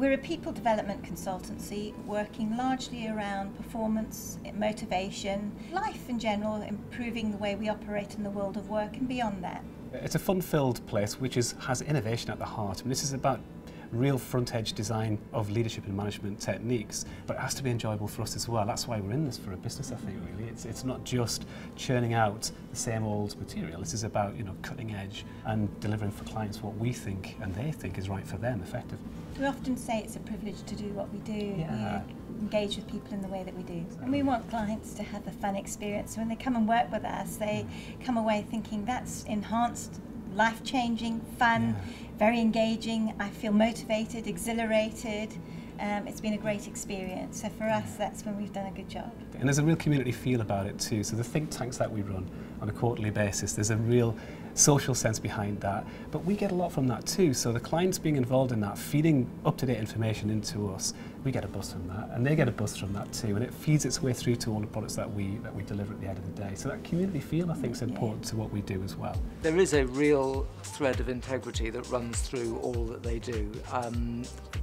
We're a people development consultancy working largely around performance, motivation, life in general, improving the way we operate in the world of work and beyond that. It's a fun-filled place which has innovation at the heart. I mean, this is about real front-edge design of leadership and management techniques, but it has to be enjoyable for us as well. That's why we're in this for a business, I think, really. It's not just churning out the same old material. This is about, cutting edge and delivering for clients what we think and they think is right for them, effectively. We often say it's a privilege to do what we do. Yeah. We engage with people in the way that we do. And we want clients to have a fun experience. When they come and work with us, they come away thinking that's enhanced, life-changing, fun, very engaging. I feel motivated, exhilarated. It's been a great experience. So for us, that's when we've done a good job. And there's a real community feel about it too. So the think tanks that we run on a quarterly basis, there's a real social sense behind that. But we get a lot from that too. So the clients being involved in that, feeding up-to-date information into us, we get a buzz from that, and they get a buzz from that too. And it feeds its way through to all the products that we deliver at the end of the day. So that community feel, I think, is important to what we do as well. There is a real thread of integrity that runs through all that they do.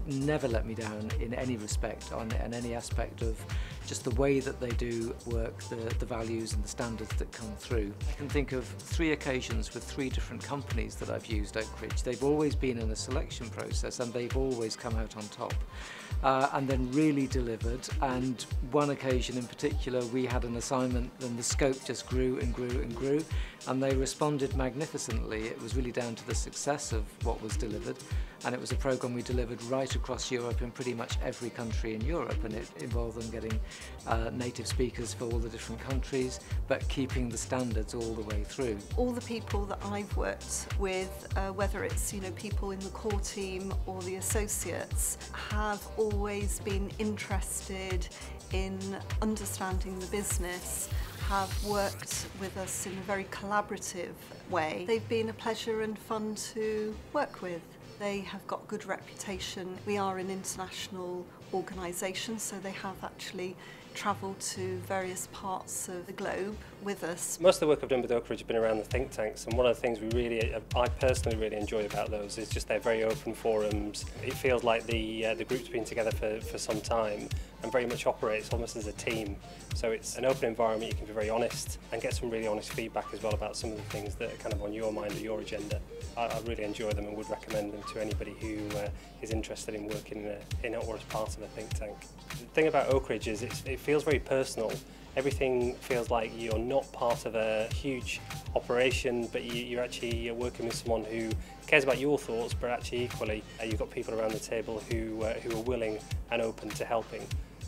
Never let me down in any respect, in any aspect of just the way that they do work, the values and the standards that come through. I can think of 3 occasions with 3 different companies that I've used Oakridge. They've always been in a selection process and they've always come out on top. And then really delivered, and one occasion in particular we had an assignment and the scope just grew and grew and grew, and they responded magnificently. It was really down to the success of what was delivered, and it was a programme we delivered right across Europe in pretty much every country in Europe, and it involved them getting native speakers for all the different countries, but keeping the standards all the way through. All the people that I've worked with, whether it's people in the core team or the associates, have always been interested in understanding the business, have worked with us in a very collaborative way. They've been a pleasure and fun to work with. They have got good reputation. We are an international organisation, so they have actually travelled to various parts of the globe with us. Most of the work I've done with Oakridge has been around the think tanks, and one of the things I personally really enjoy about those is just they're very open forums. It feels like the group's been together for some time and very much operates almost as a team. So it's an open environment, you can be very honest and get some really honest feedback as well about some of the things that are kind of on your mind or your agenda. I really enjoy them and would recommend them to anybody who is interested in working in or as part of a think tank. The thing about Oakridge is it feels very personal. Everything feels like you're not part of a huge operation, but you're actually working with someone who cares about your thoughts, but actually equally you've got people around the table who are willing and open to helping.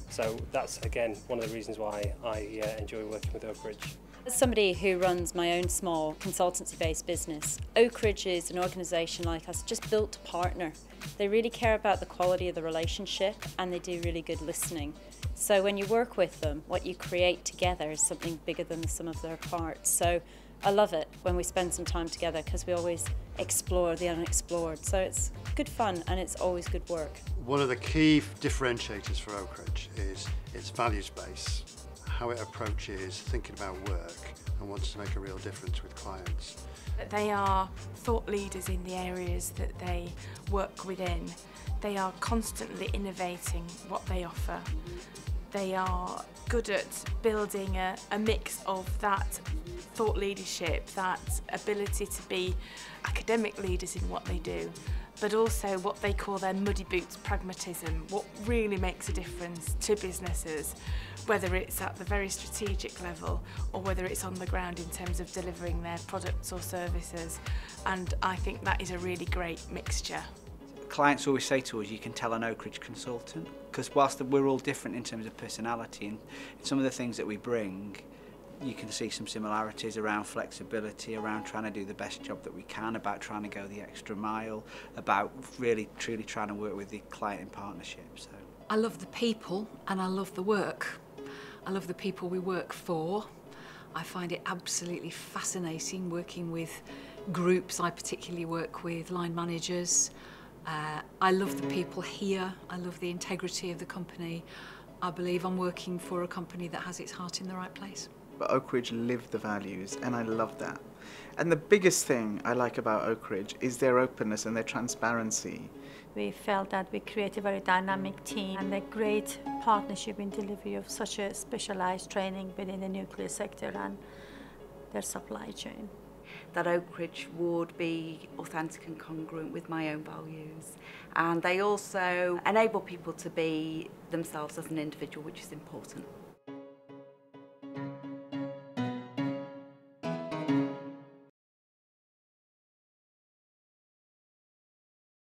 So that's, again, one of the reasons why I enjoy working with Oakridge. As somebody who runs my own small consultancy-based business, Oakridge is an organisation like us, just built to partner. They really care about the quality of the relationship and they do really good listening. So when you work with them, what you create together is something bigger than the sum of their parts. So I love it when we spend some time together because we always explore the unexplored. So it's good fun and it's always good work. One of the key differentiators for Oakridge is its values base, how it approaches thinking about work and wants to make a real difference with clients. They are thought leaders in the areas that they work within. They are constantly innovating what they offer. They are good at building a mix of that thought leadership, that ability to be academic leaders in what they do, but also what they call their muddy boots pragmatism, what really makes a difference to businesses, whether it's at the very strategic level or whether it's on the ground in terms of delivering their products or services. And I think that is a really great mixture. Clients always say to us, you can tell an Oakridge consultant, because whilst we're all different in terms of personality and some of the things that we bring, you can see some similarities around flexibility, around trying to do the best job that we can, about trying to go the extra mile, about really truly trying to work with the client in partnership. So I love the people and I love the work. I love the people we work for. I find it absolutely fascinating working with groups. I particularly work with line managers. I love the people here. I love the integrity of the company. I believe I'm working for a company that has its heart in the right place. But Oakridge live the values, and I love that. And the biggest thing I like about Oakridge is their openness and their transparency. We felt that we create a very dynamic team and a great partnership in delivery of such a specialized training within the nuclear sector and their supply chain. That Oakridge would be authentic and congruent with my own values, and they also enable people to be themselves as an individual, which is important.